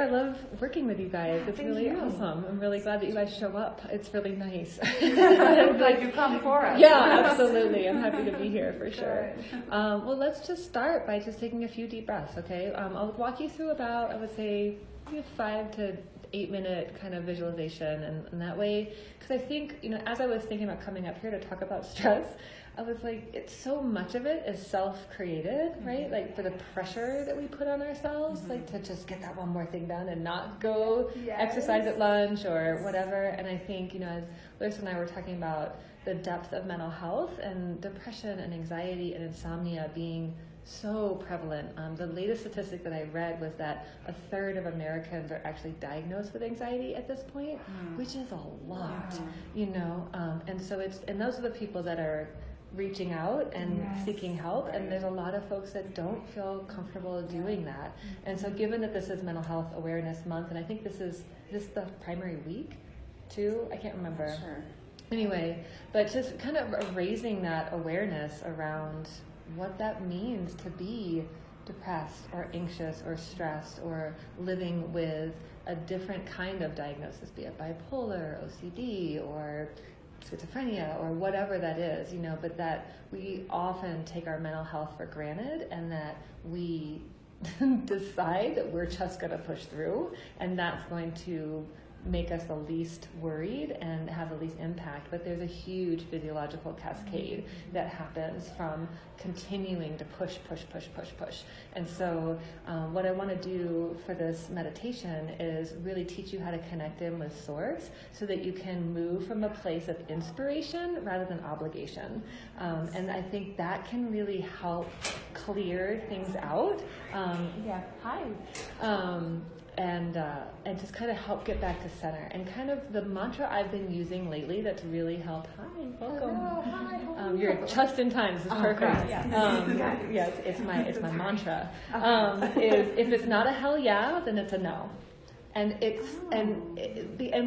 I love working with you guys. It's really awesome. I'm really glad that you guys show up. It's really nice. I'm glad you come for us. Yeah, absolutely. I'm happy to be here for sure. Well, let's just start by just taking a few deep breaths, okay? I'll walk you through about, I would say, 5 to 8 minute kind of visualization, and that way, because I think, as I was thinking about coming up here to talk about stress, I was like, it's so much of it is self-created, right? Like for the pressure that we put on ourselves, like to just get that one more thing done and not go exercise at lunch or whatever. And I think, as Larissa and I were talking about the depth of mental health and depression and anxiety and insomnia being so prevalent. The latest statistic that I read was that 1/3 of Americans are actually diagnosed with anxiety at this point, which is a lot, and so and those are the people that are reaching out and seeking help, and there's a lot of folks that don't feel comfortable doing that. And so given that this is Mental Health Awareness Month, and I think this is the primary week too, I can't remember. Sure. Anyway, but just kind of raising that awareness around what that means to be depressed or anxious or stressed or living with a different kind of diagnosis, be it bipolar, OCD, or schizophrenia, or whatever that is, but that we often take our mental health for granted, and that we decide that we're just going to push through, and that's going to make us the least worried and have the least impact. But there's a huge physiological cascade that happens from continuing to push. And so what I want to do for this meditation is really teach you how to connect in with Source so that you can move from a place of inspiration rather than obligation. And I think that can really help clear things out. And just kind of help get back to center. And kind of the mantra I've been using lately that's really helped. Hi, welcome. Hello, hi. You're just in time. This is perfect. Yes, it's my mantra. Is if it's not a hell yeah, then it's a no. And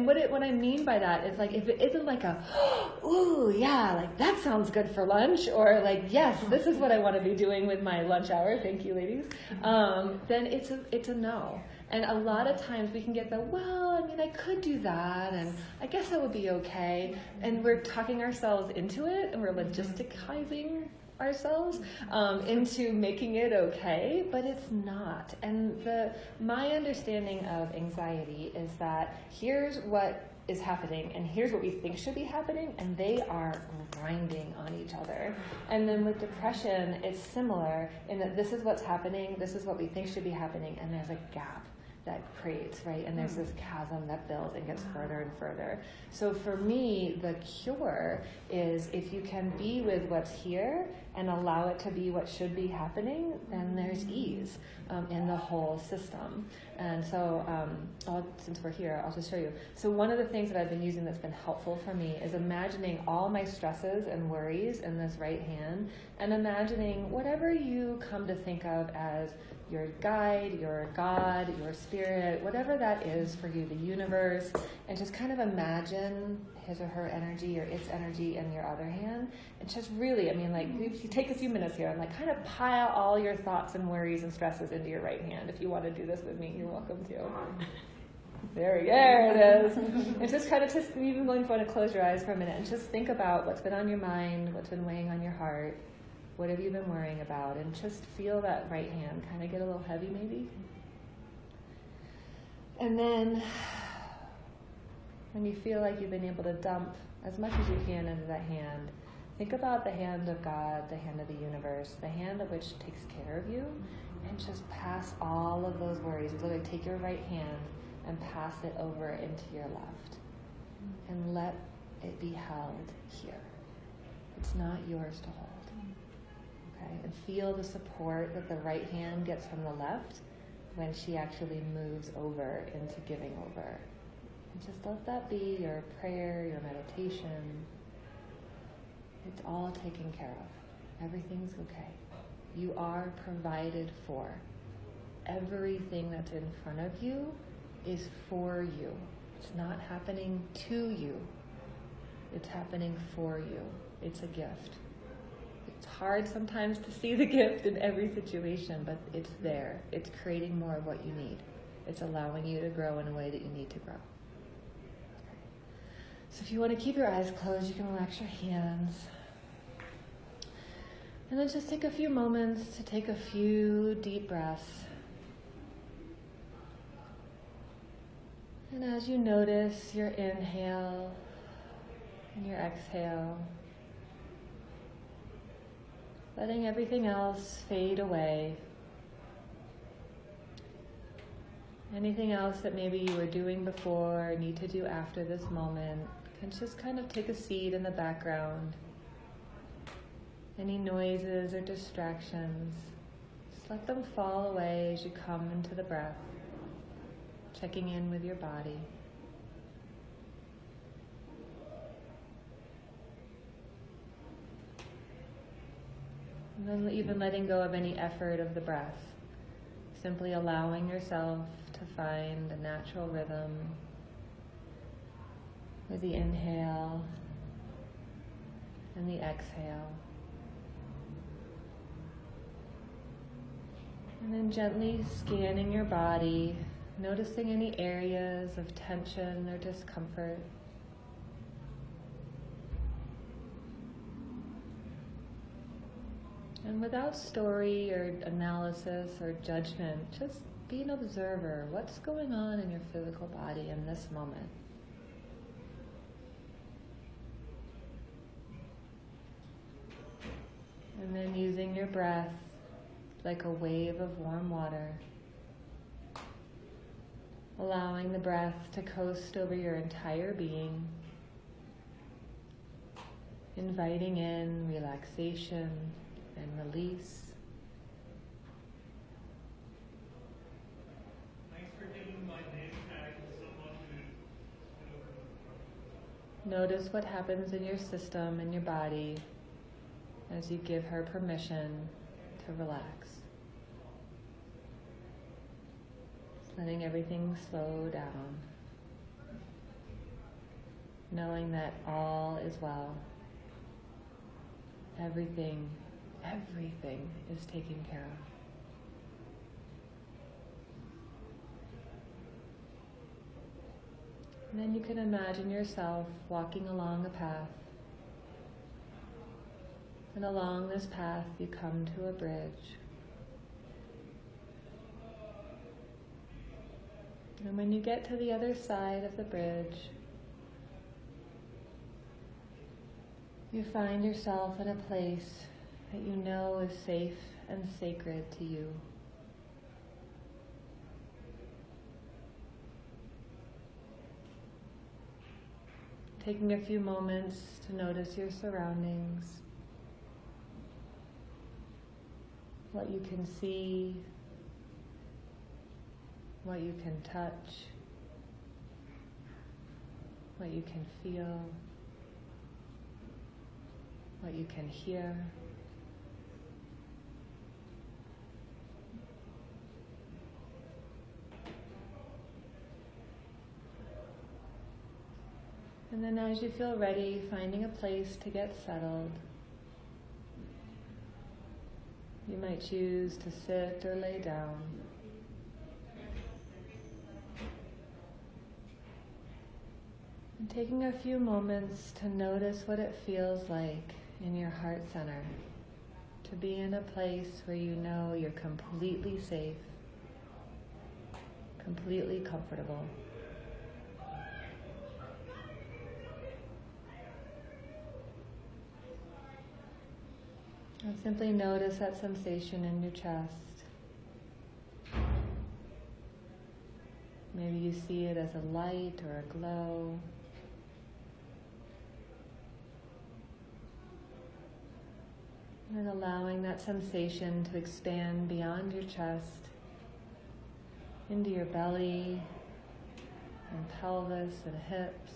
what I mean by that is, like, if it isn't like a, ooh, yeah, like that sounds good for lunch, or like, yes, this is what I want to be doing with my lunch hour, thank you ladies, then it's a no. And a lot of times we can get I could do that, and I guess that would be okay. And we're talking ourselves into it, and we're logisticizing ourselves into making it okay, but it's not. And my understanding of anxiety is that here's what is happening, and here's what we think should be happening, and they are grinding on each other. And then with depression, it's similar in that this is what's happening, this is what we think should be happening, and there's a gap that creates, right? And there's this chasm that builds and gets further and further. So for me, the cure is if you can be with what's here and allow it to be what should be happening, then there's ease in the whole system. And so, since we're here, I'll just show you. So one of the things that I've been using that's been helpful for me is imagining all my stresses and worries in this right hand, and imagining whatever you come to think of as your guide, your God, your spirit, whatever that is for you, the universe, and just kind of imagine his or her energy or its energy in your other hand. And just really, if you take a few minutes here and kind of pile all your thoughts and worries and stresses into your right hand. If you want to do this with me, you're welcome to. There it is. And just kind of even going to close your eyes for a minute and just think about what's been on your mind, what's been weighing on your heart. What have you been worrying about? And just feel that right hand kind of get a little heavy maybe. And then when you feel like you've been able to dump as much as you can into that hand, think about the hand of God, the hand of the universe, the hand of which takes care of you, and just pass all of those worries. Literally take your right hand and pass it over into your left. And let it be held here. It's not yours to hold. Okay? And feel the support that the right hand gets from the left when she actually moves over into giving over. And just let that be your prayer, your meditation. It's all taken care of. Everything's okay. You are provided for. Everything that's in front of you is for you. It's not happening to you. It's happening for you. It's a gift. It's hard sometimes to see the gift in every situation, but it's there. It's creating more of what you need. it's allowing you to grow in a way that you need to grow. So if you want to keep your eyes closed, you can relax your hands. And then just take a few moments to take a few deep breaths. And as you notice your inhale and your exhale, letting everything else fade away. Anything else that maybe you were doing before or need to do after this moment can just kind of take a seat in the background. Any noises or distractions, just let them fall away as you come into the breath, checking in with your body. And then even letting go of any effort of the breath, simply allowing yourself to find a natural rhythm with the inhale and the exhale. And then gently scanning your body, noticing any areas of tension or discomfort. And without story or analysis or judgment, just be an observer. What's going on in your physical body in this moment? And then using your breath like a wave of warm water, allowing the breath to coast over your entire being, inviting in relaxation and release. Thanks for giving my name tag to someone who... Notice what happens in your system and your body as you give her permission to relax. Just letting everything slow down. Knowing that all is well. Everything is taken care of. And then you can imagine yourself walking along a path. And along this path you come to a bridge. And when you get to the other side of the bridge, you find yourself in a place that you know is safe and sacred to you. Taking a few moments to notice your surroundings, what you can see, what you can touch, what you can feel, what you can hear. And then as you feel ready, finding a place to get settled. You might choose to sit or lay down. And taking a few moments to notice what it feels like in your heart center, to be in a place where you know you're completely safe, completely comfortable. And simply notice that sensation in your chest. Maybe you see it as a light or a glow. And allowing that sensation to expand beyond your chest, into your belly and pelvis and hips.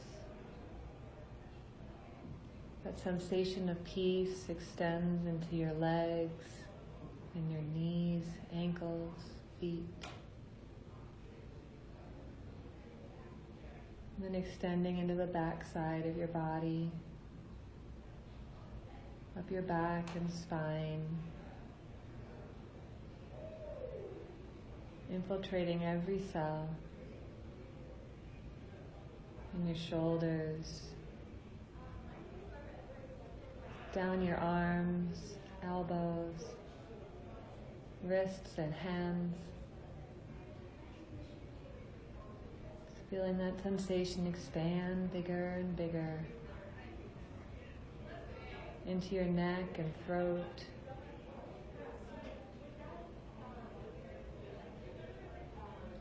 That sensation of peace extends into your legs and your knees, ankles, feet. And then extending into the back side of your body, up your back and spine. infiltrating every cell in your shoulders, down your arms, elbows, wrists and hands. Feeling that sensation expand bigger and bigger into your neck and throat.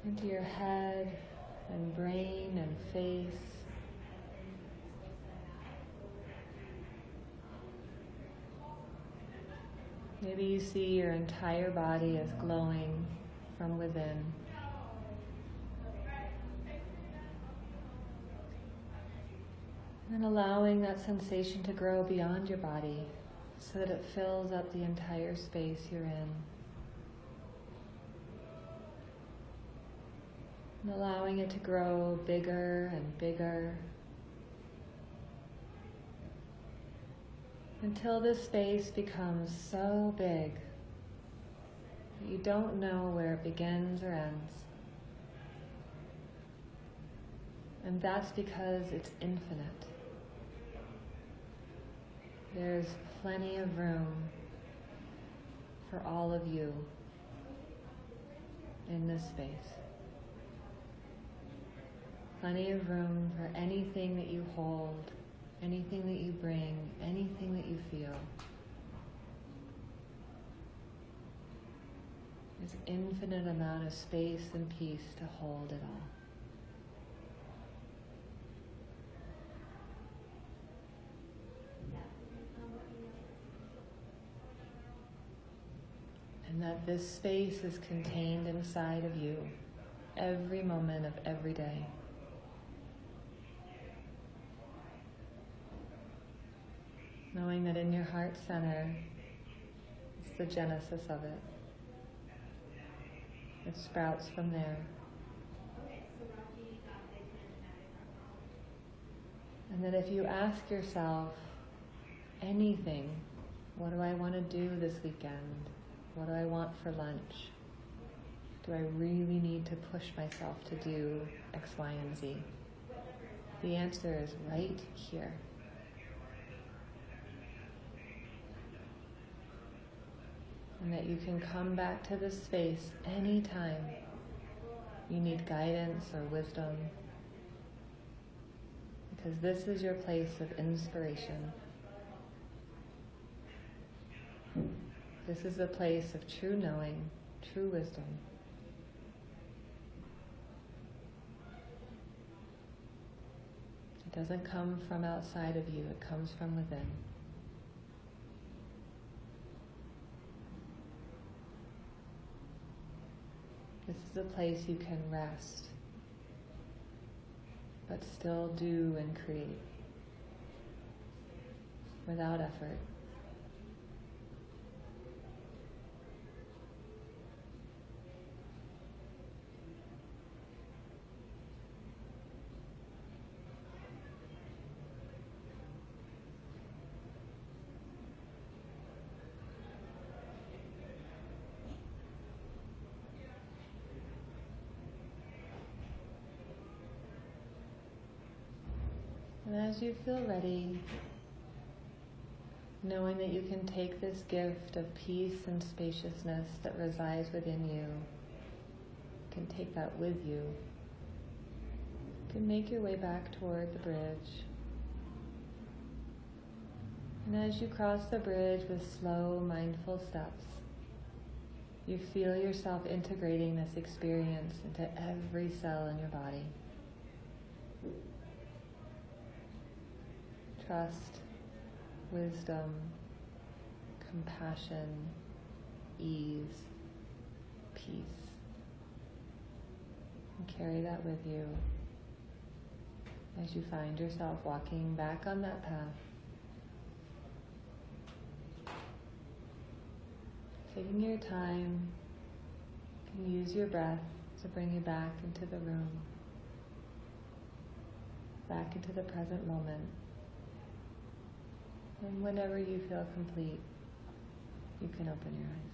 Into your head and brain and face. Maybe you see your entire body as glowing from within. And allowing that sensation to grow beyond your body so that it fills up the entire space you're in. And allowing it to grow bigger and bigger until this space becomes so big that you don't know where it begins or ends. And that's because it's infinite. There's plenty of room for all of you in this space. Plenty of room for anything that you hold, anything that you bring, anything that you feel. There's infinite amount of space and peace to hold it all. And that this space is contained inside of you every moment of every day. Knowing that in your heart center is the genesis of it. It sprouts from there. And that if you ask yourself anything, what do I want to do this weekend? What do I want for lunch? Do I really need to push myself to do X, Y, and Z? The answer is right here. And that you can come back to this space anytime you need guidance or wisdom. Because this is your place of inspiration. This is a place of true knowing, true wisdom. It doesn't come from outside of you, it comes from within. This is a place you can rest, but still do and create without effort. And as you feel ready, knowing that you can take this gift of peace and spaciousness that resides within you, you can take that with you. You can make your way back toward the bridge. And as you cross the bridge with slow, mindful steps, you feel yourself integrating this experience into every cell in your body. Trust, wisdom, compassion, ease, peace. And carry that with you as you find yourself walking back on that path. Taking your time, you can use your breath to bring you back into the room, back into the present moment. And whenever you feel complete, you can open your eyes.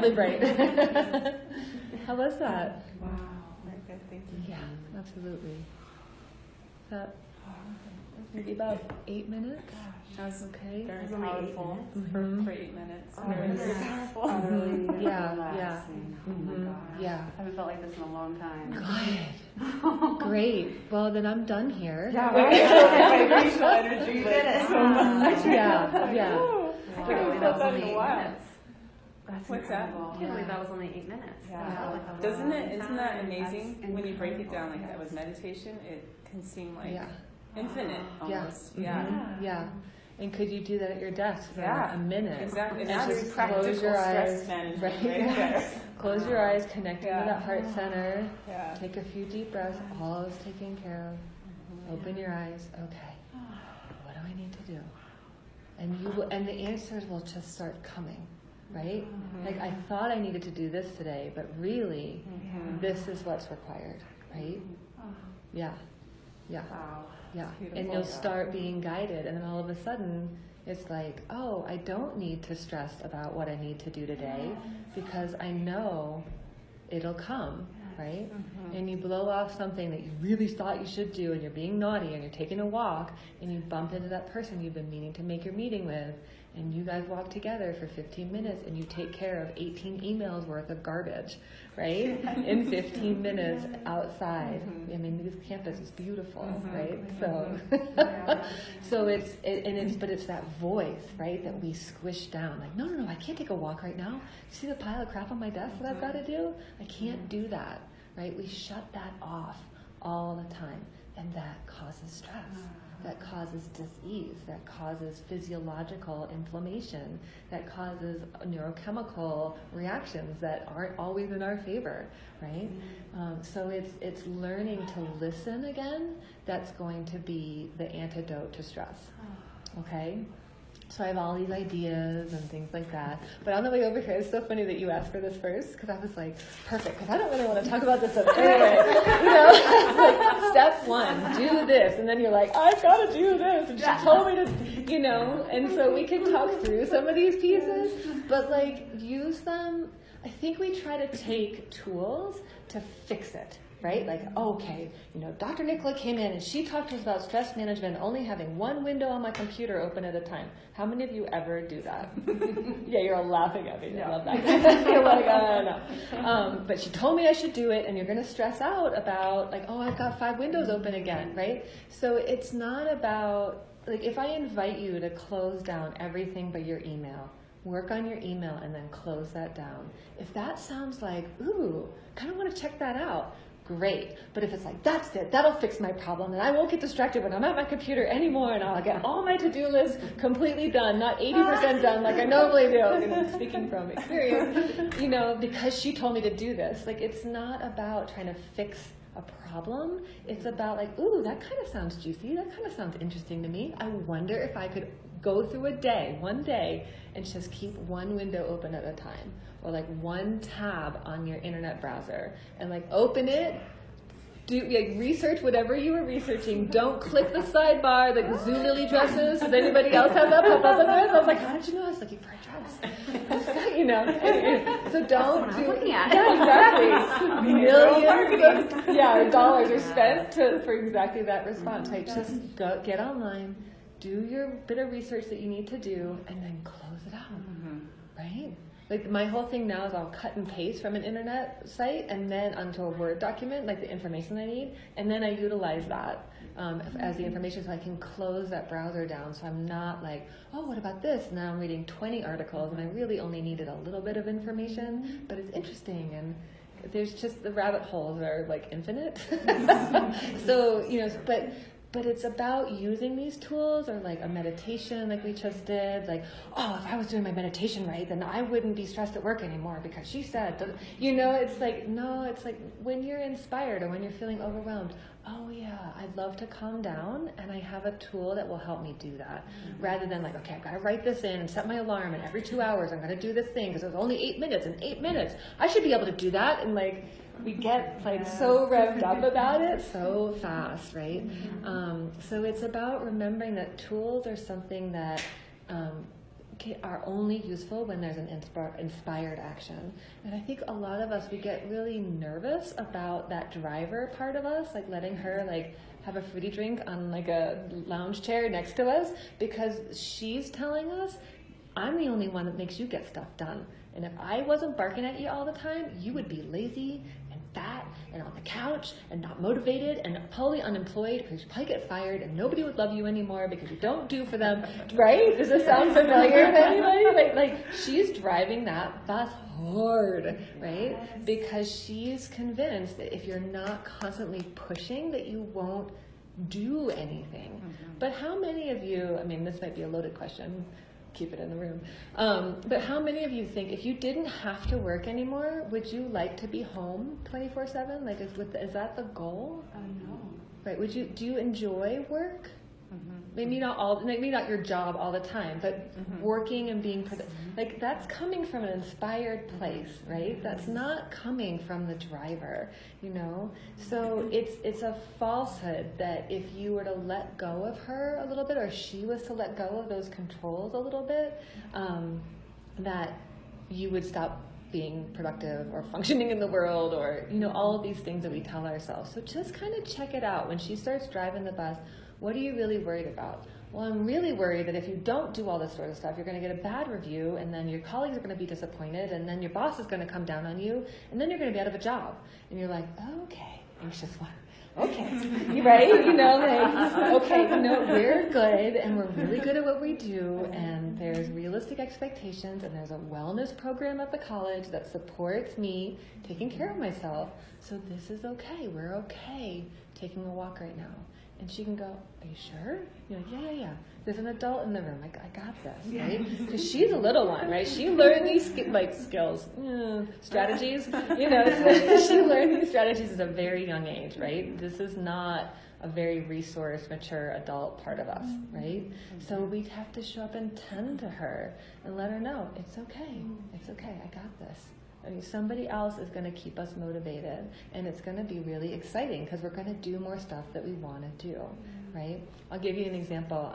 really bright. How was that? Wow. Very good. Thank you. Yeah, absolutely. That maybe about 8 minutes. That was Okay. very It was only 8 powerful Mhm. for 8 minutes. Oh, Very, this very is powerful. utterly Yeah, relaxing. Oh my Mhm. gosh. Yeah. I haven't felt like this in a long time. Good. Great. Well, then I'm done here. Vibrational energy. You did it. So much. Yeah, yeah. Wow. I haven't felt that in a while. Minutes. That's What's that? incredible. I can't believe that was only 8 minutes. Yeah. That felt like a Doesn't long it? Isn't that time. amazing? That's When you break it down incredible. like that with meditation, it can seem like Yeah. infinite Yeah. almost. Yeah. Mhm. Yeah. And could you do that at your desk for Yeah. a minute? Exactly. And And that's just practical close your stress eyes. management Right. right there. Close your eyes, connect Yeah. into that heart center. Yeah. Take a few deep breaths. All is taken care of. Open your eyes. Okay. What do I need to do? And you will, and the answers will just start coming, right? Like I thought I needed to do this today, but really, this is what's required, right? Yeah. Yeah. Wow. Yeah, Beautiful. and you'll start being guided, and then all of a sudden, it's like, oh, I don't need to stress about what I need to do today because I know it'll come, right? And you blow off something that you really thought you should do, and you're being naughty, and you're taking a walk, and you bump into that person you've been meaning to make your meeting with, and you guys walk together for 15 minutes, and you take care of 18 emails worth of garbage, right? In 15 minutes outside. I mean, this campus is beautiful, right? So, but it's that voice, right, that we squish down. Like, no, I can't take a walk right now. You see the pile of crap on my desk that I've got to do? I can't do that, right? We shut that off all the time, and that causes stress. That causes dis-ease, that causes physiological inflammation, that causes neurochemical reactions that aren't always in our favor, right? So it's learning to listen again that's going to be the antidote to stress, okay? So I have all these ideas and things like that. But on the way over here, it's so funny that you asked for this first, because I was like, perfect, because I don't really want to talk about this stuff anyway. Like, step one, do this. And then you're like, I've got to do this. And she told me to, and so we can talk through some of these pieces, but like, use them. I think we try to take tools to fix it. Right? Like, okay, Dr. Nicola came in and she talked to us about stress management, only having one window on my computer open at a time. How many of you ever do that? Yeah, you're all laughing at me. I love that. You're like, no. But she told me I should do it, and you're going to stress out about, like, oh, I've got 5 windows open again, right? So it's not about, like, if I invite you to close down everything but your email, work on your email and then close that down. If that sounds like, ooh, kind of want to check that out, great. But if it's like, that's it, that'll fix my problem, and I won't get distracted when I'm at my computer anymore, and I'll get all my to-do lists completely done, not 80% done like I normally do, speaking from experience, because she told me to do this. Like, it's not about trying to fix a problem. It's about like, ooh, that kind of sounds juicy. That kind of sounds interesting to me. I wonder if I could go through one day, and just keep one window open at a time, or like one tab on your internet browser, and like open it, do like research whatever you were researching. Don't click the sidebar like Zulily dresses. Does anybody else have that pop up on theirs? I was like, how did you know I was looking for a dress? So don't do. Yeah, exactly. Millions of dollars are spent for exactly that response. Right? Just go get online. Do your bit of research that you need to do, and then close it out, right? Like my whole thing now is I'll cut and paste from an internet site and then onto a Word document, like the information I need, and then I utilize that as the information so I can close that browser down, so I'm not like, oh, what about this? Now I'm reading 20 articles and I really only needed a little bit of information, but it's interesting, and there's just, the rabbit holes are like infinite. So, but it's about using these tools, or like a meditation like we just did. Like, oh, if I was doing my meditation right, then I wouldn't be stressed at work anymore because she said, it's like, no, it's like when you're inspired or when you're feeling overwhelmed, oh yeah, I'd love to calm down, and I have a tool that will help me do that. Rather than like, okay, I've got to write this in and set my alarm, and every 2 hours I'm going to do this thing because it's only 8 minutes, and 8 minutes, I should be able to do that. And like, we get like so revved up about it so fast, right? So it's about remembering that tools are something that are only useful when there's an inspired action. And I think a lot of us, we get really nervous about that driver part of us, like letting her like have a fruity drink on like a lounge chair next to us, because she's telling us, I'm the only one that makes you get stuff done. And if I wasn't barking at you all the time, you would be lazy and fat and on the couch and not motivated and probably unemployed, because you'd probably get fired and nobody would love you anymore because you don't do for them, right? Does this sound familiar to anybody? Like she's driving that bus hard, right? Because she's convinced that if you're not constantly pushing, that you won't do anything. But how many of you, I mean, this might be a loaded question, keep it in the room. But how many of you think if you didn't have to work anymore, would you like to be home 24/7? Like, is that the goal? No. Right? Do you enjoy work? Maybe not your job all the time, but working and being like that's coming from an inspired place, right? That's not coming from the driver, you know. So it's a falsehood that if you were to let go of her a little bit, or she was to let go of those controls a little bit, that you would stop being productive or functioning in the world, or all of these things that we tell ourselves. So just kind of check it out when she starts driving the bus. What are you really worried about? Well, I'm really worried that if you don't do all this sort of stuff, you're going to get a bad review, and then your colleagues are going to be disappointed, and then your boss is going to come down on you, and then you're going to be out of a job. And you're like, okay, anxious one. Okay, right? Okay, we're good, and we're really good at what we do, and there's realistic expectations, and there's a wellness program at the college that supports me taking care of myself. So this is okay. We're okay taking a walk right now. And she can go, are you sure? You're like, yeah. There's an adult in the room. I got this, right? Because she's a little one, right? She learned these skills, strategies, So she learned these strategies at a very young age, right? This is not a very resource, mature adult part of us, right? So we have to show up and tend to her and let her know, it's okay. I got this. I mean, somebody else is going to keep us motivated, and it's going to be really exciting because we're going to do more stuff that we want to do, right? I'll give you an example.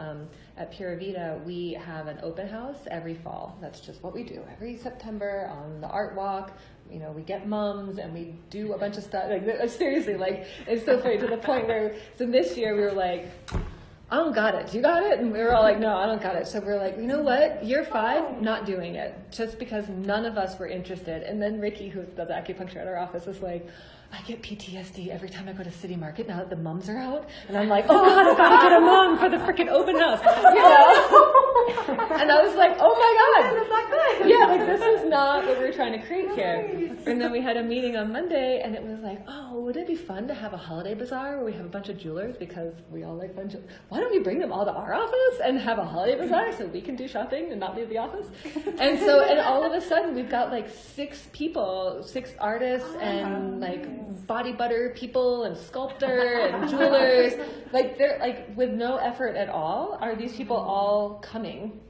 At Pura Vida, we have an open house every fall. That's just what we do. Every September on the art walk, we get mums and we do a bunch of stuff. Seriously, it's so funny to the point where, so this year we were like, I don't got it. You got it? And we were all like, no, I don't got it. So we're like, you know what? Year 5, not doing it. Just because none of us were interested. And then Ricky, who does acupuncture at our office, is like, I get PTSD every time I go to City Market now that the mums are out. And I'm like, oh God, I gotta get a mum for the freaking open house. And I was like, oh my God. That's not good. Yeah, this is not what we're trying to create here. And then we had a meeting on Monday, and it was like, oh, would it be fun to have a holiday bazaar where we have a bunch of jewelers, because we all like fun jewelers. Why don't we bring them all to our office and have a holiday bazaar so we can do shopping and not leave the office? And all of a sudden we've got 6 people, 6 artists and body butter people and sculptor and jewelers. They're with no effort at all, are these people all coming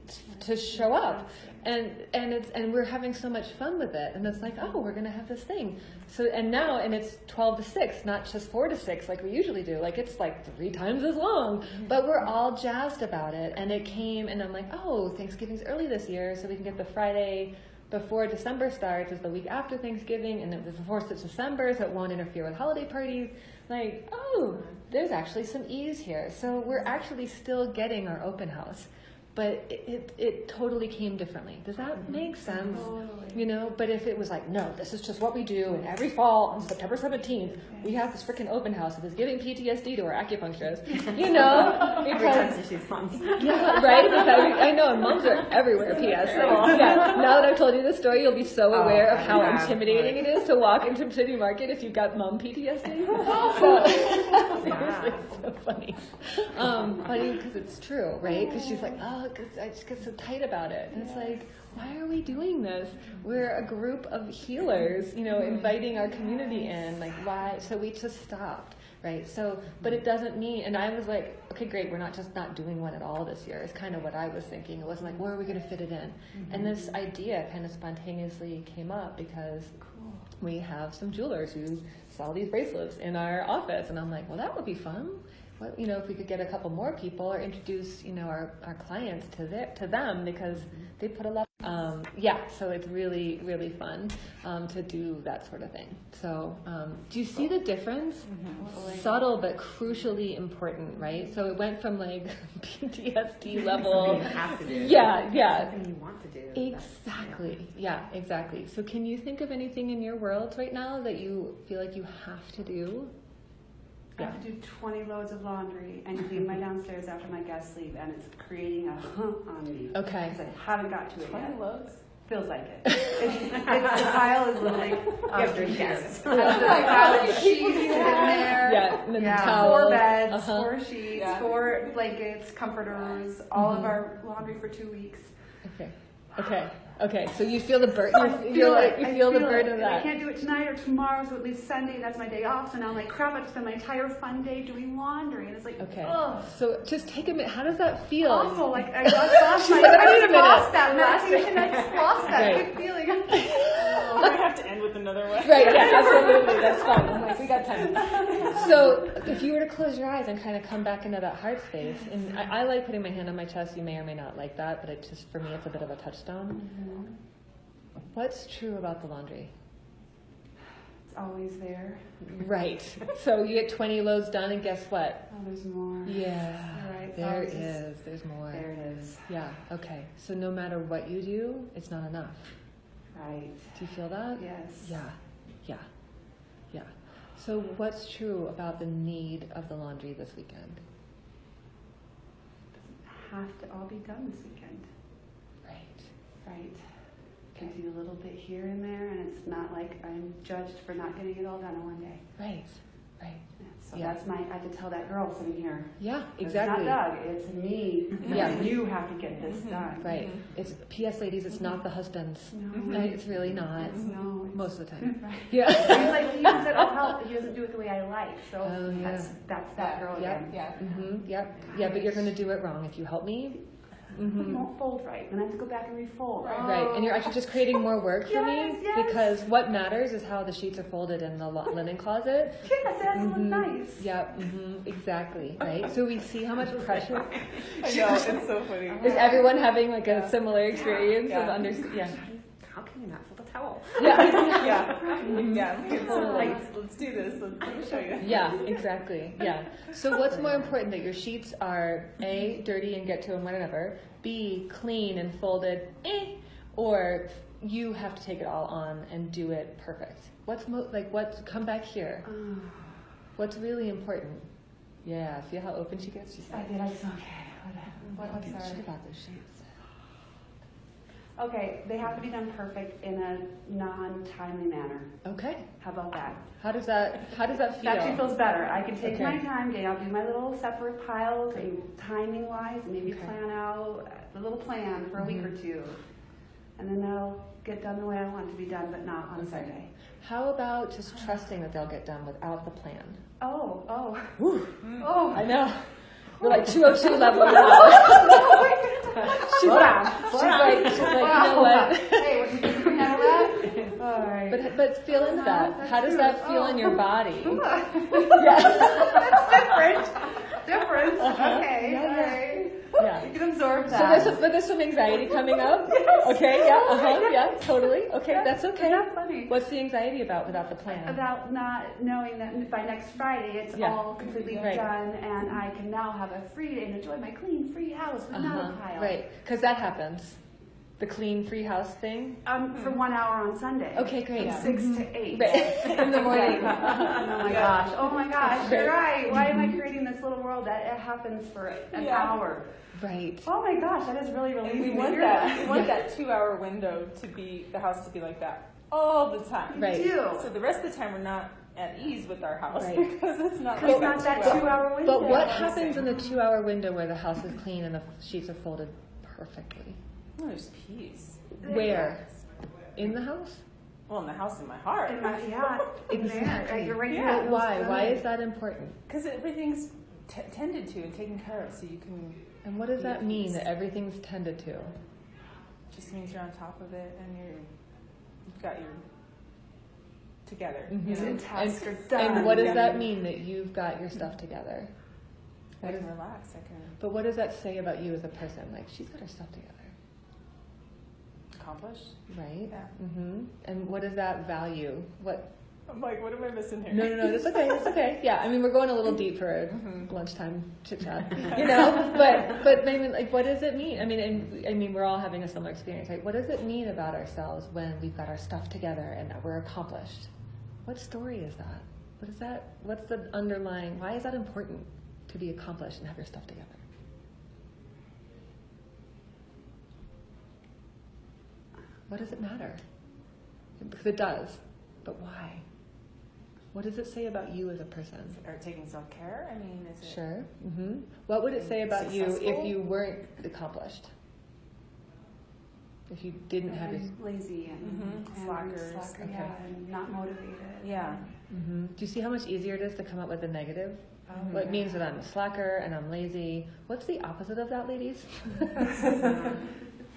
to show up? And we're having so much fun with it, and it's like, oh, we're gonna have this thing. So and it's 12 to 6, not just 4 to 6 like we usually do. It's 3 times as long, but we're all jazzed about it. And it came, and I'm like, oh, Thanksgiving's early this year, so we can get the Friday before December starts is the week after Thanksgiving, and then before December, so it won't interfere with holiday parties. Oh, there's actually some ease here. So we're actually still getting our open house. But it totally came differently. Does that make sense? Totally. But if it was no, this is just what we do, and every fall on September 17th, we have this freaking open house that is giving PTSD to our acupuncturist, because... Every time she sees moms. Yeah, right? I know, and moms are everywhere, P.S. Now that I've told you this story, you'll be so aware of how intimidating it is to walk into City Market if you've got mom PTSD. Seriously, it's so funny. Funny because it's true, right? Because she's like, oh, I just get so tight about it. And it's like, why are we doing this? We're a group of healers, inviting our community in. Why? So we just stopped, right? So, but it doesn't mean, and I was like, okay, great, we're not doing one at all this year. It's kind of what I was thinking. It wasn't where are we going to fit it in? And this idea kind of spontaneously came up because we have some jewelers who sell these bracelets in our office. And I'm like, well, that would be fun. What, if we could get a couple more people or introduce, our clients to them, because they put a lot. So it's really, really fun to do that sort of thing. So do you see the difference? Totally. Subtle but crucially important, right? So it went from like PTSD level. You have to do. Yeah. Something you want to do. Exactly. Yeah, exactly. So can you think of anything in your world right now that you feel like you have to do? I have to do 20 loads of laundry and clean my downstairs after my guests leave, and it's creating a hump on me. Okay. Because I haven't got to it 20 yet. loads? Feels like it. The pile is like after Yes. the pile of sheets in there. Yeah, and then the towels. 4 beds, Uh-huh. 4 sheets, Yeah. 4 blankets, comforters, all of our laundry for 2 weeks. Okay. So you feel the burden. You feel the burden of And I that. can't do it tonight or tomorrow, so at least Sunday, that's my day off. So now I'm like, crap, I have to spend my entire fun day doing laundry. And it's like, Okay. ugh. So just take a minute. How does that feel? Awful. Like, I just lost my, She's like, I wait a just minute. lost that meditation. I just lost that Right. good feeling. Oh, I have to end with another one. Right, yeah, absolutely. That's fine. I'm like, we got time. So if you were to close your eyes and kind of come back into that heart space, and I like putting my hand on my chest. You may or may not like that, but it just, for me, it's a bit of a touchstone. What's true about the laundry? It's always there. Right. So you get 20 loads done, and guess what? Oh, there's more. Yeah, You're right. there Always is. There's more. There it is. Yeah, okay. So no matter what you do, it's not enough. Right. Do you feel that? Yes. Yeah. So what's true about the need of the laundry this weekend? Have to all be done this weekend. Right. Can do a little bit here and there, and it's not like I'm judged for not getting it all done in one day. Right. Yeah, so Yeah. that's I could tell that girl sitting here. Yeah, exactly. It's not Doug, it's me. Yeah. You have to get this done. Right. It's P.S. ladies. It's not the husbands. No. Right? It's really not. No. It's, Most of the time. Right. Yeah. He's like, he even said, "Oh, help!" He doesn't do it the way I like. So Oh, yeah. that's that girl Yep. again. Yeah. Yep. Yeah, but you're going to do it wrong if you help me. It won't fold right. Then I have to go back and refold. Right, and you're actually just creating more work for Yes, me, yes. because what matters is how the sheets are folded in the linen closet. Yes, it has to look nice. Yep, exactly, right? So we see how much pressure. I know, it's so funny. Is everyone having like a similar experience of Yeah. Yeah. How can you not fold a towel? Yeah. Let's do this. Let me show you. Yeah, exactly. Yeah. So what's more important, that your sheets are A, dirty and get to them whenever, B, clean and folded, or you have to take it all on and do it perfect? Come back here. What's really important? Yeah, see how open she gets? She's I like, did. I just okay. What's shit our? about those sheets. Okay, they have to be done perfect in a non-timely manner. Okay. How about that? How does that feel? That actually feels better. I can take Okay. my time, I'll do my little separate piles and timing-wise, and maybe Okay. plan out a little plan for a week or two. And then they'll get done the way I want it to be done, but not on Sunday. How about just trusting that they'll get done without the plan? Oh. I know. We're like 202 level now. She's like, you know what? Hey, what do you think we handle that? All right. But feeling that, that's how does true. that feel in your body? Different. Okay. Yeah, All right. Yeah. You can absorb So that. there's some anxiety coming up. Okay, yeah, totally. Okay, that's okay. That's funny. What's the anxiety about without the plan? About not knowing that by next Friday it's Yeah. all completely Right. done, and I can now have a free day and enjoy my clean, free house with not a pile. Right, because that happens. The clean free house thing. For 1 hour on Sunday. Okay, great. From 6 to 8. Right. In the morning. Oh my gosh, you're Right. right. Why am I creating this little world that it happens for an hour? Right. Oh my gosh, that is really And relieving we to want hear that. We that. want that 2-hour window to be the house to be like that all the time. Right. We do. So the rest of the time we're not at ease with our house Right. because it's not Because like it's not that 2 hours. 2-hour window. But what happens in the 2-hour window where the house is clean and the sheets are folded perfectly? Oh, there's peace. Where? In the house? Well, in the house in my heart. In my, yeah, in there. Right, you're right Yeah. there. But why? Why is that important? Because everything's tended to and taken care of, so you can. And what does that mean, that everything's tended to? Just means you're on top of it and you've got your together. Mhm. You know? And tasks are done. And what does Yeah. that mean that you've got your stuff together? I can relax. I can But what does that say about you as a person? Like, she's got her stuff together, accomplish. right? Yeah. And what does that value? What? I'm like, what am I missing here? No, that's okay. That's okay. Yeah, I mean, we're going a little deep for Mhm. lunchtime chit chat, you know. But maybe like, what does it mean? I mean, we're all having a similar experience, right? What does it mean about ourselves when we've got our stuff together and that we're accomplished? What story is that? What is that? What's the underlying? Why is that important to be accomplished and have your stuff together? What does it matter? Because it does, but why? What does it say about you as a person? Or taking self-care? I mean, is it? Sure. What would it say about you Successful? if you weren't accomplished? If you didn't have your... I'm lazy and Slackers. slacker, Okay. yeah, and not motivated. Yeah. Do you see how much easier it is to come up with a negative? Well, it means that I'm a slacker and I'm lazy. What's the opposite of that, ladies?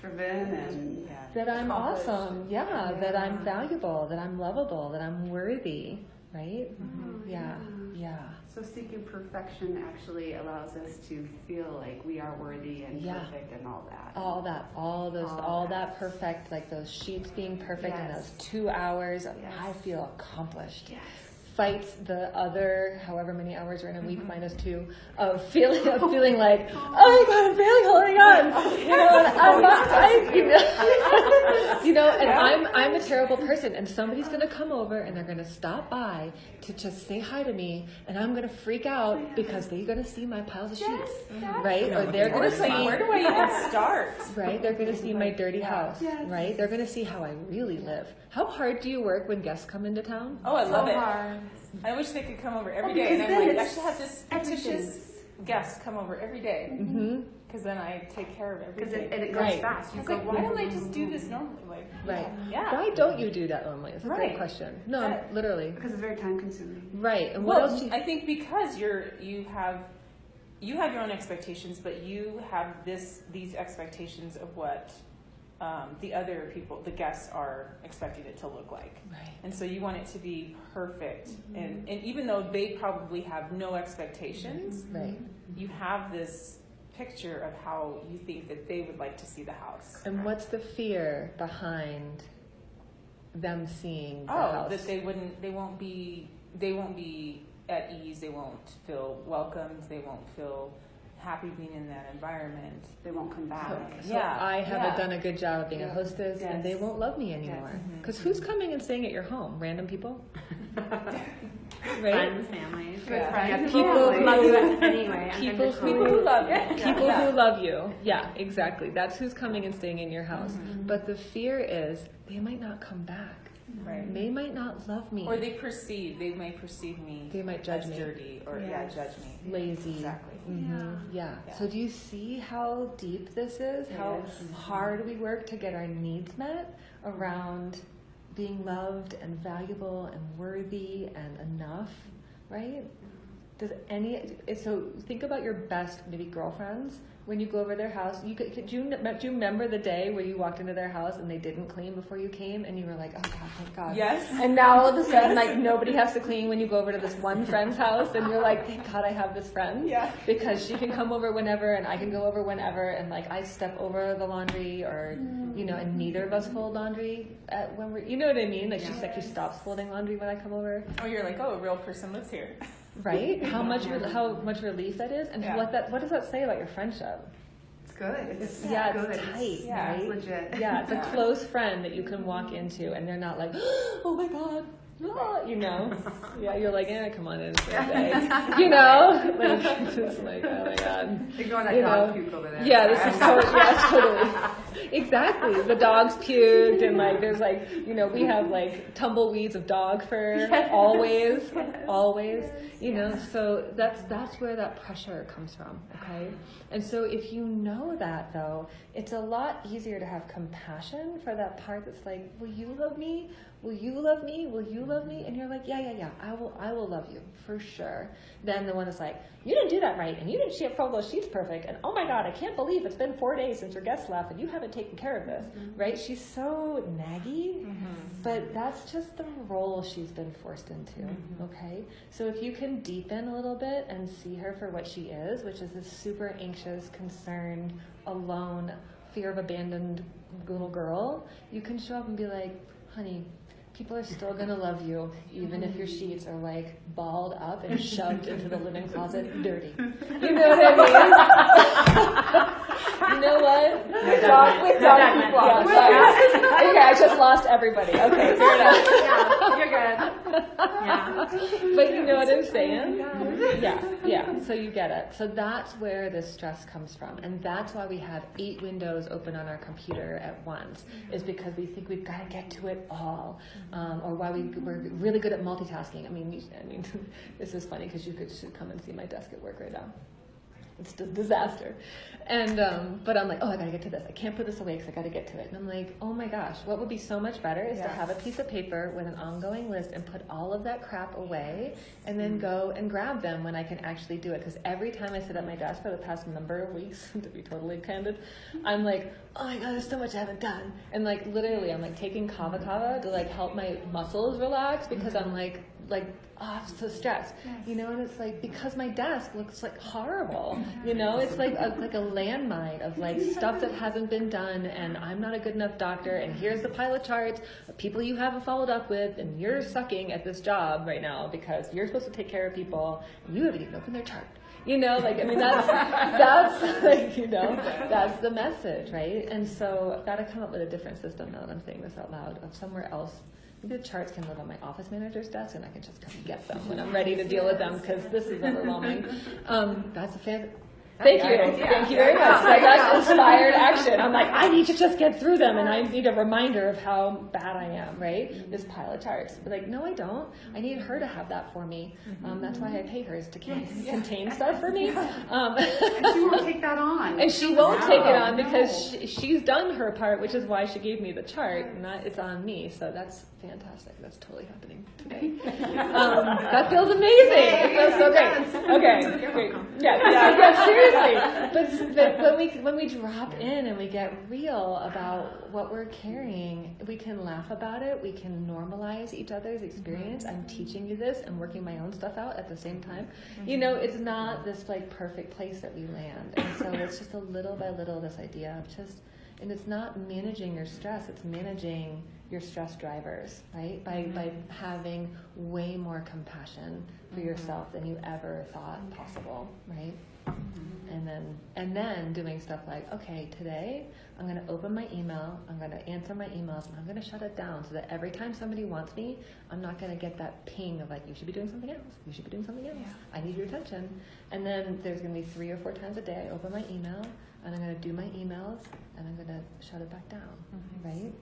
Forbidden and Yeah. That I'm Accomplished. awesome. Yeah, that I'm valuable, that I'm lovable, that I'm worthy, right? Yeah. so seeking perfection actually allows us to feel like we are worthy and Yeah. perfect and all that. All that perfect, like those sheets being perfect in Yes. those 2 hours. Yes. I feel accomplished. Yes. Fights the other, however many hours are in a week minus 2, of feeling like, oh my God, I'm barely holding on. You know, and I'm not, you know, and I'm a terrible person, and somebody's going to come over and they're going to stop by to just say hi to me, and I'm going to freak out because they're going to see my piles of sheets, right? Or they're Or going to it's see, like, where do I even start? right? They're going to see my dirty house, Yes. right? They're going to see how I really live. How hard do you work when guests come into town? Oh, I love So it. hard. I wish they could come over every Oh, day. And because I'm then like, I it's should have this fictitious guest come over every day. Because then I take care of Because everything. it goes Right. fast. I You was go like, why don't I just do this normally? Like, Right. Yeah. Why don't you do that normally? It's a great Right. question. No, That- literally. Because it's very time consuming. Right. And what Well, else do you... I think because you have your own expectations, but you have these expectations of what the other people, the guests, are expecting it to look like. Right. And so you want it to be perfect. And even though they probably have no expectations, Right. you have this picture of how you think that they would like to see the house. And what's the fear behind them seeing the Oh, house? that they won't be at ease, they won't feel welcomed, they won't feel happy being in that environment. They won't come back. So Yeah, I haven't yeah. done a good job of being a Yeah. hostess, and Yes. they won't love me anymore. Because who's coming and staying at your home? Random people? Right? Friends, families. Yeah. friends. People Yeah. Love you who, anyway. people People who love you. people Yeah. who love you. Yeah, exactly. That's who's coming and staying in your house. But the fear is they might not come back. Right. They might not love me. Or they may perceive me They might judge as me. dirty or Yes. judge me. Lazy. Exactly. Yeah. Yeah. So do you see how deep this is? How Yes. hard we work to get our needs met around being loved and valuable and worthy and enough, right? So think about your best maybe girlfriends when you go over their house. Do you remember the day where you walked into their house and they didn't clean before you came and you were like, oh God, thank God. Yes. And now all of a sudden, like, nobody has to clean when you go over to this one friend's house, and you're like, thank God I have this friend. Yeah. Because she can come over whenever, and I can go over whenever, and like I step over the laundry, or you know, and neither of us fold laundry when we're, you know what I mean? Like she stops folding laundry when I come over. Or you're like, oh, a real person lives here. Right? How much relief that is, and Yeah. what does that say about your friendship? It's good. It's Yeah, good. it's tight, Yeah, right? It's legit. Yeah, it's Yeah. a close friend that you can walk into, and they're not like, oh my God, ah, you know? Yeah, you're like, come on in for a day. You know? Like, just like, oh my God. Ignore that You dog know? puke over there. Yeah, this is totally. Exactly. The dog's puked, and like, there's like, you know, we have like tumbleweeds of dog fur, always, you know, so that's where that pressure comes from, okay? And so if you know that, though, it's a lot easier to have compassion for that part that's like, will you love me? Will you love me? Will you love me? And you're like, yeah, I will love you, for sure. Then the one is like, you didn't do that right, and you didn't share all those sheets perfect, and oh my God, I can't believe it's been 4 days since your guest left and you haven't taken care of this, right? She's so naggy, but that's just the role she's been forced into, okay? So if you can deepen a little bit and see her for what she is, which is this super anxious, concerned, alone, fear of abandoned little girl, you can show up and be like, honey, people are still going to love you, even if your sheets are like balled up and shoved into the living closet dirty. You know what I mean? You know what? With dog people. Yeah, sorry. Okay, I just lost everybody. Okay, fair enough. Yeah, you're good. Yeah. But you know what I'm saying? Yeah. So you get it. So that's where this stress comes from. And that's why we have 8 windows open on our computer at once, is because we think we've got to get to it all. Or why we're really good at multitasking. I mean, this is funny because you should come and see my desk at work right now. It's a disaster. And, but I'm like, oh, I gotta get to this. I can't put this away because I gotta get to it. And I'm like, oh my gosh, what would be so much better is to have a piece of paper with an ongoing list and put all of that crap away and then go and grab them when I can actually do it. Because every time I sit at my desk for the past number of weeks, to be totally candid, I'm like, oh my God, there's so much I haven't done. And like literally I'm like taking kava kava to like help my muscles relax because I'm like, oh, I'm so stressed, you know, and it's like, because my desk looks like horrible, you know, it's like a landmine of like stuff that hasn't been done, and I'm not a good enough doctor, and here's the pile of charts of people you haven't followed up with, and you're sucking at this job right now because you're supposed to take care of people, and you haven't even opened their chart. You know, like, I mean, that's like, you know, that's the message, right? And so I've got to come up with a different system now that I'm saying this out loud, of somewhere else. Maybe the charts can live on my office manager's desk, and I can just come and get them when I'm ready to deal with them, because this is overwhelming. That's a fan. Thank you very much. Like, that's inspired action. I'm like, I need to just get through them, and I need a reminder of how bad I am, right? This pile of charts. But like, no, I don't. I need her to have that for me. That's why I pay her, is to contain stuff for me. And she won't take that on. And she won't take it on because she's done her part, which is why she gave me the chart. And it's on me, so that's fantastic. That's totally happening today. That feels amazing. It feels so great. Okay, great. Yeah, seriously. But when we drop in and we get real about what we're carrying, we can laugh about it. We can normalize each other's experience. I'm teaching you this and working my own stuff out at the same time. You know, it's not this like perfect place that we land. And so it's just a little by little, this idea of just, and it's not managing your stress, it's managing your stress drivers, right? By having way more compassion for yourself than you ever thought possible, right? And then doing stuff like, okay, today I'm going to open my email, I'm going to answer my emails, and I'm going to shut it down so that every time somebody wants me, I'm not going to get that ping of like, you should be doing something else, you should be doing something else, I need your attention. And then there's going to be 3 or 4 times a day I open my email, and I'm going to do my emails, and I'm going to shut it back down, right?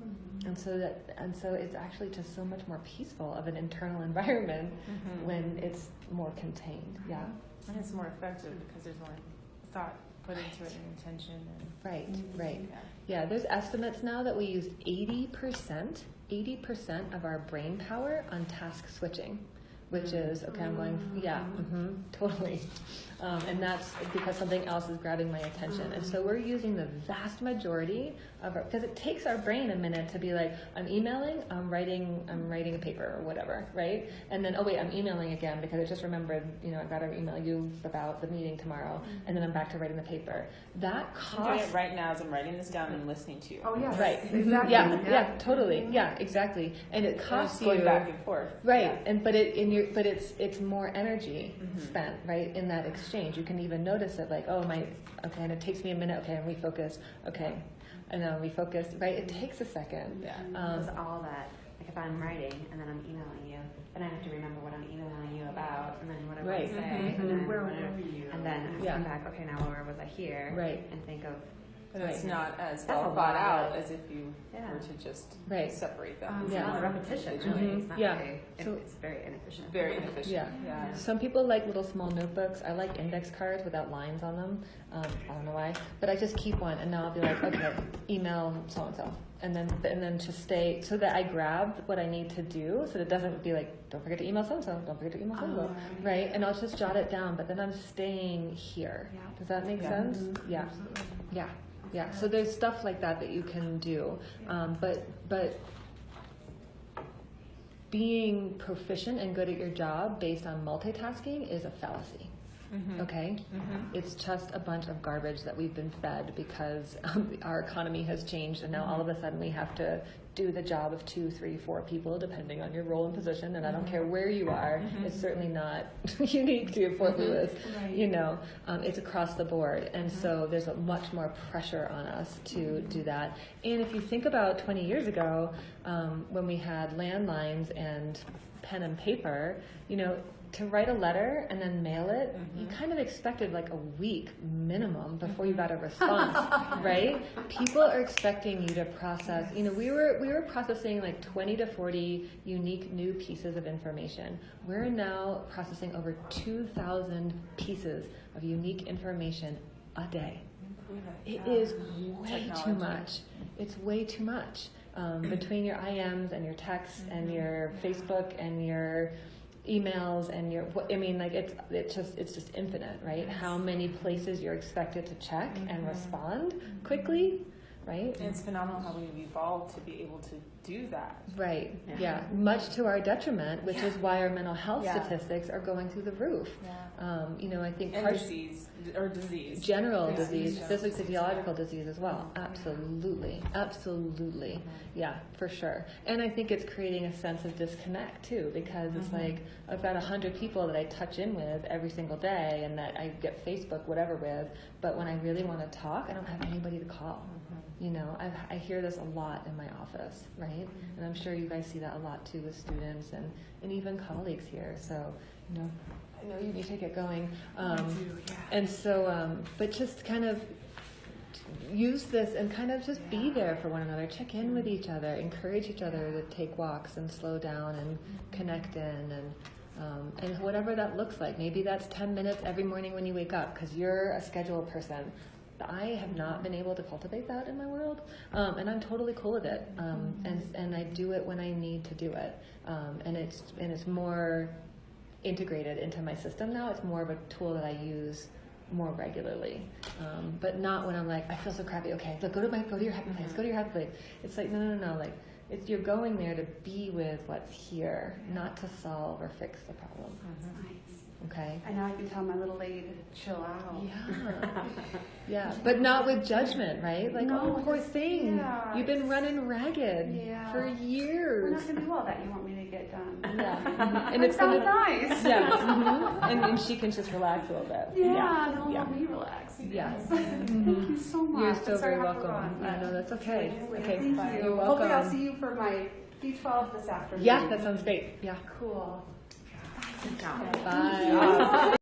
And so it's actually just so much more peaceful of an internal environment when it's more contained. Yeah. And it's more effective because there's more thought put into it and intention. And Right. Yeah, there's estimates now that we use 80% of our brain power on task switching, which is, okay, I'm going, totally. And that's because something else is grabbing my attention. And so we're using the vast majority of our, because it takes our brain a minute to be like, I'm emailing, I'm writing a paper or whatever, right? And then, oh wait, I'm emailing again because I just remembered, I got to email you about the meeting tomorrow. And then I'm back to writing the paper. That costs... I'm doing it right now as I'm writing this down and listening to you. Oh, yeah. Right. Exactly. Yeah, totally. Yeah, exactly. And it costs you... going back and forth. Right. Yeah. But it's more energy spent, right, in that exchange. You can even notice it, like, and it takes me a minute, okay, and refocus, okay, and then refocus, right? It takes a second. Yeah. Because all that, like if I'm writing and then I'm emailing you, then I have to remember what I'm emailing you about, and then what I want to say, and then where were you? and then I have to come back, okay, now where was I here? Right. And think of... But it's not as That's well a thought lot. out as if you were to just Right. separate them. It's Yeah. a lot of repetition, really. It's not very, So- it's very inefficient. Very inefficient. Yeah. Some people like little small notebooks. I like index cards without lines on them. I don't know why, but I just keep one, and now I'll be like, okay, email so-and-so. and then to stay so that I grab what I need to do, so that it doesn't be like, don't forget to email so-and-so, don't forget to email so-and-so, right? And I'll just jot it down, but then I'm staying here. Yeah. Does that make sense? Yeah. Yeah. Yeah. So there's stuff like that that you can do, but being proficient and good at your job based on multitasking is a fallacy. Okay? It's just a bunch of garbage that we've been fed because our economy has changed, and now all of a sudden we have to do the job of 2, 3, 4 people depending on your role and position, and I don't care where you are. It's certainly not unique to Fort Lewis. You know, it's across the board, and so there's a much more pressure on us to do that. And if you think about 20 years ago, when we had landlines and pen and paper, you know, to write a letter and then mail it, you kind of expected like a week minimum before you got a response, right? People are expecting you to process, you know, we were processing like 20 to 40 unique new pieces of information. We're now processing over 2,000 pieces of unique information a day. It is way too much. It's way too much. Between your IMs and your texts and your Facebook and your emails and your, I mean, like it's just infinite, right? How many places you're expected to check and respond quickly, right? And it's phenomenal how we've evolved to be able to do that. Right. Yeah. Much to our detriment, which is why our mental health statistics are going through the roof. You know, I think And disease. General disease, physiological disease as well. Absolutely. Absolutely. Yeah, for sure. And I think it's creating a sense of disconnect too, because it's like, I've got 100 people that I touch in with every single day and that I get Facebook, whatever with, but when I really want to talk, I don't have anybody to call. You know, I hear this a lot in my office, right? And I'm sure you guys see that a lot too with students and even colleagues here. So, you know, I know you need to get going. And so, but just kind of use this and kind of just be there for one another, check in with each other, encourage each other to take walks and slow down and connect in and whatever that looks like. Maybe that's 10 minutes every morning when you wake up because you're a schedule person. I have not been able to cultivate that in my world, and I'm totally cool with it. And I do it when I need to do it, and it's more integrated into my system now. It's more of a tool that I use more regularly, but not when I'm like, I feel so crappy. Okay, look, go to your happy place. Go to your happy place. It's like no. Like you're going there to be with what's here, not to solve or fix the problem. Nice. Okay. I know I can tell my little lady to chill out. Yeah. Yeah, but not with judgment, right? Like, No, oh, poor just- thing. yeah, You've been running ragged for We're years. not going to do all that you want me to get done. Yeah. And That it's sounds gonna, nice. Yeah. And she can just relax a little bit. Yeah, don't let me relax. Yeah. Thank you so much. You're so I'm sorry very I have to welcome. run, Yeah, but- no, that's okay. Okay, Thank bye. you. You're Hopefully I'll welcome. see you for my D12 this afternoon. Yeah, that sounds great. Yeah. Cool. Bye.